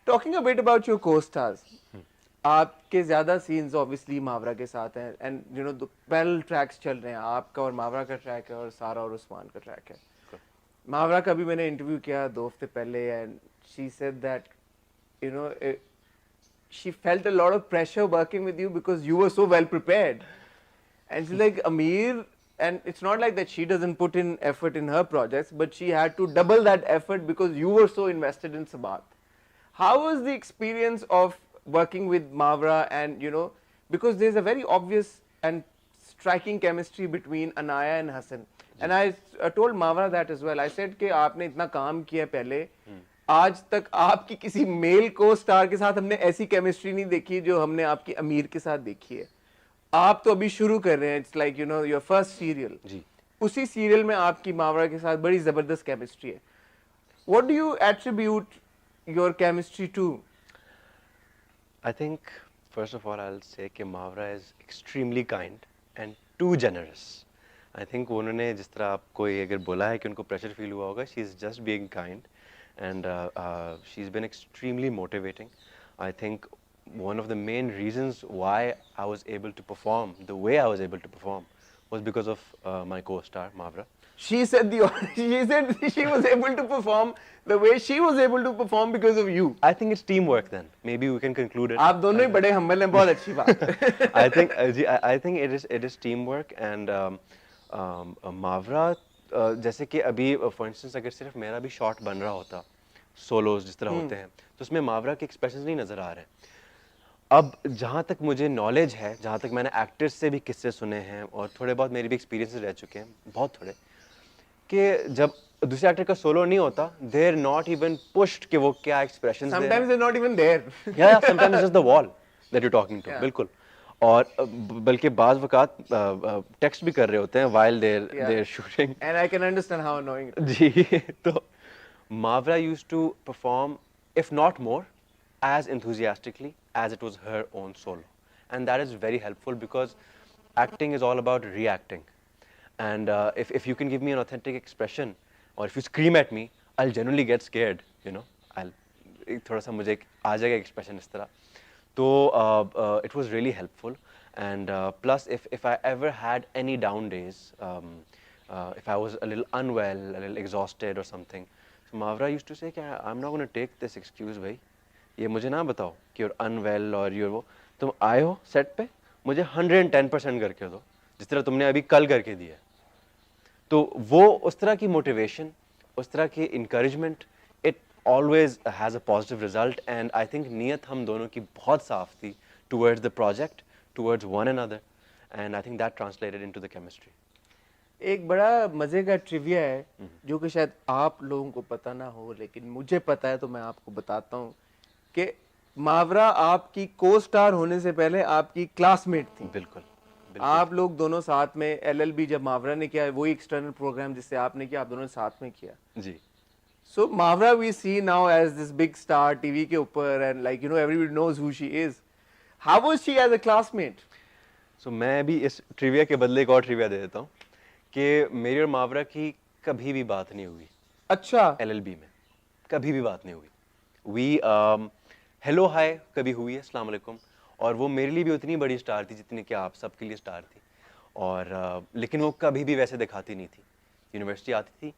Talking a bit about your co-stars, आपके ज्यादा scenes obviously मावरा के साथ हैं and you know parallel tracks चल रहे हैं, आपका और मावरा का ट्रैक है और सारा और उस्मान का ट्रैक है। मावरा का भी मैंने इंटरव्यू किया 2 हफ्ते पहले and she said that you know she felt a lot of pressure working with you because you were so well prepared. And she's like, Amir, and it's not like that she doesn't put in effort in her projects, but she had to double that effort because you were so invested in Sabath. How was the experience of working with Mavra and, you know, because there's a very obvious and striking chemistry between Anaya and Hassan. And I told Mavra that as well. I said कि आपने इतना काम किया पहले, आज तक आपकी किसी मेल को स्टार के साथ हमने ऐसी केमिस्ट्री नहीं देखी जो हमने आपकी अमीर के साथ देखी है। आप तो अभी शुरू कर रहे हैं, it's like you know your first serial, उसी सीरियल में आपकी मावरा के साथ बड़ी जबरदस्त केमिस्ट्री है। What do you attribute your chemistry to? I think first of all I will say कि Mawra is extremely kind and to generous. I think उन्होंने जिस तरह आपको अगर बोला है कि उनको प्रेशर फील हुआ होगा, she is just being kind and she's been extremely motivating. I think one of the main reasons why I was able to perform the way I was able to perform was because of my co-star Mavra. She said she was able to perform the way she was able to perform because of you. I think it's teamwork then. Maybe we can conclude it. आप दोनों ही बड़े humble हैं, बहुत अच्छी बात। I think it is teamwork and Mavra जैसे कि अभी फॉर इंस्टेंस अगर सिर्फ मेरा भी शॉट बन रहा होता सोलोज जिस तरह होते हैं तो उसमें मावरा के एक्सप्रेशंस नहीं नज़र आ रहे। अब जहाँ तक मुझे नॉलेज है, जहाँ तक मैंने एक्टर्स से भी किस्से सुने हैं और थोड़े बहुत मेरे भी एक्सपीरियंसेस रह चुके हैं, बहुत थोड़े, कि जब दूसरे एक्टर का सोलो नहीं होता, they are not even pushed कि वो क्या एक्सप्रेशंस दे। Sometimes they're not even there. Yeah, sometimes it's just the wall that you're talking to. बिल्कुल। और बल्कि बाज़ वक़ात टेक्स्ट भी कर रहे होते हैं while they're shooting. And I can understand how annoying it is. जी, तो Mavra used to perform, if not more, as enthusiastically as it was her own solo, and that is very helpful because acting is all about reacting. And if you can give me an authentic expression, or if you scream at me, I'll genuinely get scared. You know, थोड़ा सा मुझे आ जाएगा expression इस तरह। So it was really helpful, and plus if I ever had any down days, if I was a little unwell, a little exhausted or something, so Mavra used to say कि I'm not going to take this excuse भाई, ये मुझे ना बताओ कि you're unwell और you're वो, तुम आए हो सेट पे, मुझे 110% करके दो जिस तरह तुमने अभी कल करके दिया। तो वो उस तरह की मोटिवेशन, उस तरह की encouragement, it always has a positive result, and I think नीयत हम दोनों की बहुत साफ थी towards the project, towards one another, and I think that translated into the chemistry. एक बड़ा मजे का ट्रिविया है जो कि शायद आप लोगों को पता ना हो, लेकिन मुझे पता है तो मैं आपको बताता हूँ कि मावरा आपकी को स्टार होने से पहले आपकी क्लासमेट थी। बिल्कुल। आप लोग दोनों साथ में LLB जब मावरा ने किया, वही एक्सटर्नल प्रोग्राम जिससे आपने किया, आप दोनों ने साथ में किया जी। So Mavra we see now as this big star TV के ऊपर, and like you know everybody knows who she is. How was she as a classmate? So मैं भी इस ट्रिविया के बदले एक और ट्रिविया दे देता हूँ कि मेरी और मावरा की कभी भी बात नहीं हुई। अच्छा। LLB में कभी भी बात नहीं हुई। We हेलो हाय कभी हुई है, अस्सलाम वालेकुम, और वो मेरे लिए भी उतनी बड़ी स्टार थी जितनी कि आप सबके लिए स्टार थी, और लेकिन वो कभी भी वैसे दिखाती नहीं थी। यूनिवर्सिटी आती थी,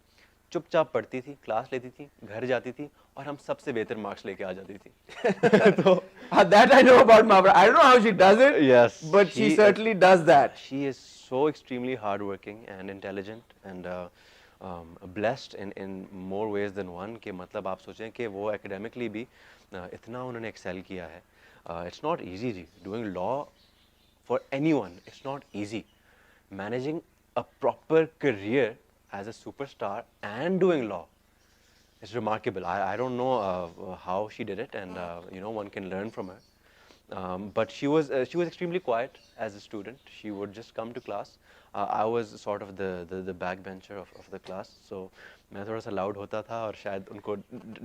चुपचाप पढ़ती थी, क्लास लेती थी, घर जाती थी और हम सबसे बेहतर मार्क्स लेके आ जाती थी। तो that I know about Mavra. I don't know how she does it. Yes, but she certainly does that. She is so extremely hardworking and intelligent and blessed in more ways than one. कि मतलब आप सोचें कि वो academically भी इतना उन्होंने excel किया है। It's not easy ji, doing law for anyone. It's not easy. Managing a proper career as a superstar and doing law is remarkable. I don't know how she did it, and you know, one can learn from her. But she was extremely quiet as a student. She would just come to class. I was sort of the backbencher of the class, so मैं थोड़ा सा loud होता था और शायद उनको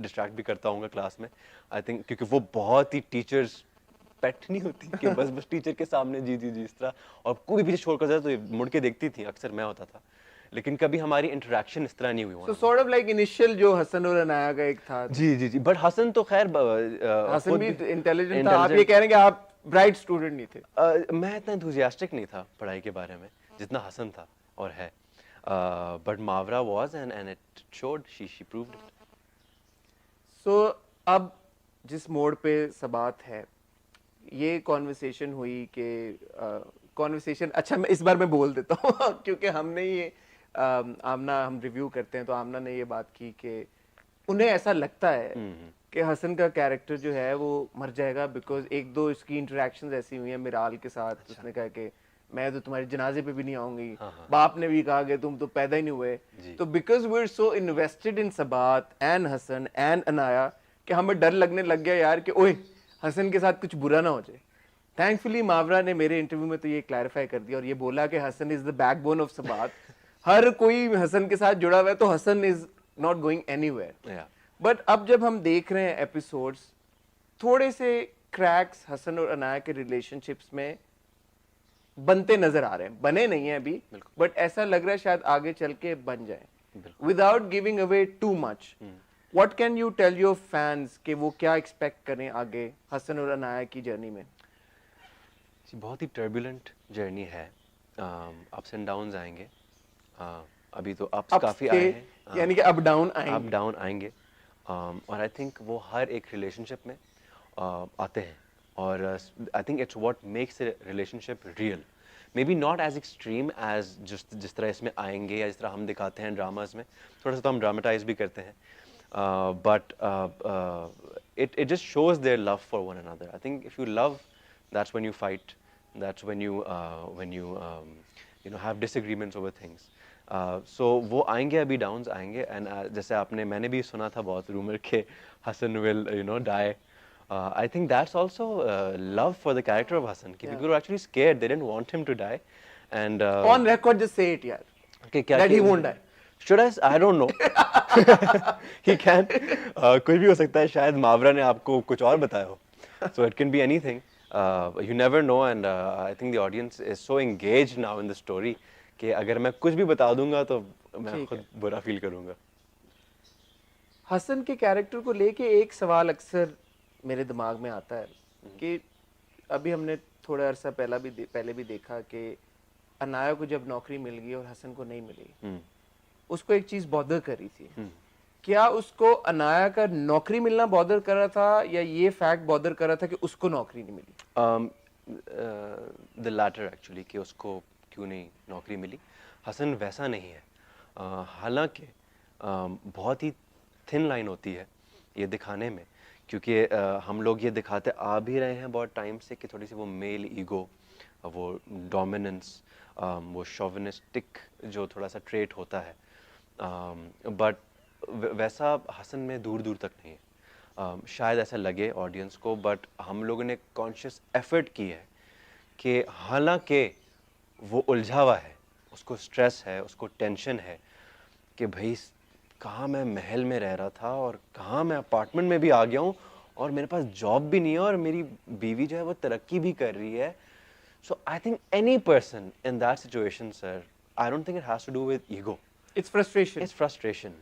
distract भी करता हूँगा class में. I think क्योंकि वो बहुत ही teachers पेट नहीं होती कि बस टीचर के सामने जी जी जी इस तरह, और कोई भी पीछे छोड़ कर जाए तो मुड़ के देखती थी, अक्सर मैं होता था। लेकिन कभी हमारी इंटरेक्शन इस तरह नहीं हुई So sort of like initial जो हसन और अनाया का एक था, जी जी जी, बट हसन तो खैर हसन भी इंटेलिजेंट था, आप intelligent- ये कह रहे हैं कि आप ब्राइट स्टूडेंट नहीं थे। मैं इतना enthusiastic नहीं था पढ़ाई के बारे में जितना हसन था और है, but Mawra was and it showed, she proved it. So अब जिस मोड़ पे सबात है, ये कॉन्वर्सेशन हुई कि कॉन्वर्सेशन, अच्छा मैं इस बार मैं बोल देता हूँ क्योंकि हमने ये आमना, हम रिव्यू करते हैं तो आमना ने ये बात की कि उन्हें ऐसा लगता है कि हसन का कैरेक्टर जो है वो मर जाएगा, बिकॉज एक दो इसकी इंटरेक्शंस ऐसी हुई हैं मिराल के साथ। अच्छा। उसने कहा कि मैं तो तुम्हारे जनाजे पे भी नहीं आऊंगी, हाँ। बाप ने भी कहा कि तुम तो पैदा ही नहीं हुए। जी। तो because we are so invested in Sabaat and Hasan and Anaya कि हमें डर लगने लग गया यार कि ओए हसन के साथ कुछ बुरा ना हो जाए। थैंकफुली मावरा ने मेरे इंटरव्यू में तो ये क्लैरिफाई कर दिया और ये बोला कि Hasan is the backbone of सबात। हर कोई हसन के साथ जुड़ा हुआ है, तो Hasan is not going anywhere. Yeah. But अब जब हम देख रहे हैं एपिसोड्स, थोड़े से क्रैक्स हसन और अनाया के रिलेशनशिप्स में बनते नजर आ रहे हैं। बने नहीं हैं अभी, बट ऐसा लग रहा है शायद आगे चल के बन जाए, without giving away too much. What can you tell your fans कि वो क्या एक्सपेक्ट करें आगे हसन और अनाया की जर्नी में? जी, बहुत ही टर्बुलेंट जर्नी है, अप्स एंड डाउन्स आएंगे। अभी तो अप्स Ups काफ़ी थे, आए हैं, यानी कि अप डाउन अप आएंगे। डाउन आएंगे, और आई थिंक वो हर एक रिलेशनशिप में आते हैं, और I think it's what makes a relationship real. Maybe not as extreme as जिस तरह इसमें आएंगे या जिस तरह हम दिखाते हैं ड्रामाज में, थोड़ा सा तो हम ड्रामेटाइज भी करते हैं, but it just shows their love for one another. I think if you love, that's when you fight, that's when you have disagreements over things. So वो आएंगे, अभी डाउन्स आएंगे, एंड जैसे मैंने भी सुना था बहुत रूमर के Hasan will die. I think that's also love for the character of Hassan. कि people were actually scared, they didn't want him to die, and on record just say it यार, कि क्या that he won't die. Should I don't know. He can. कुछ भी हो सकता है, शायद मावरा ने आपको कुछ और बताया हो. So it can be anything. You never know, and I think the audience is so engaged now in the story कि अगर मैं कुछ भी बता दूंगा तो मैं खुद बुरा फील करूंगा। हसन के कैरेक्टर को लेके एक सवाल अक्सर मेरे दिमाग में आता है कि अभी हमने थोड़ा अरसा पहले भी देखा कि अनाया को जब नौकरी मिल गई और हसन को नहीं मिली, उसको एक चीज बॉदर कर रही थी। क्या उसको अनाया का नौकरी मिलना बॉदर कर रहा था, या ये फैक्ट बॉदर कर रहा था कि उसको नौकरी नहीं मिली? द लैटर एक्चुअली, कि उसको क्यों नहीं नौकरी मिली। हसन वैसा नहीं है, हालांकि बहुत ही थिन लाइन होती है ये दिखाने में, क्योंकि हम लोग ये दिखाते आ भी रहे हैं बहुत टाइम से कि थोड़ी सी वो मेल ईगो, वो डोमिनेंस, वो शोविनिस्टिक जो थोड़ा सा ट्रेट होता है, बट वैसा हसन में दूर दूर तक नहीं है। शायद ऐसा लगे ऑडियंस को, बट हम लोगों ने कॉन्शियस एफर्ट की है कि हालांकि वो उलझा हुआ है, उसको स्ट्रेस है, उसको टेंशन है कि भाई कहाँ मैं महल में रह रहा था और कहाँ मैं अपार्टमेंट में भी आ गया हूँ, और मेरे पास जॉब भी नहीं है, और मेरी बीवी जो है वो तरक्की भी कर रही है। So I think any person in that situation, sir, I don't think it has to do with ego, it's frustration. It's frustration.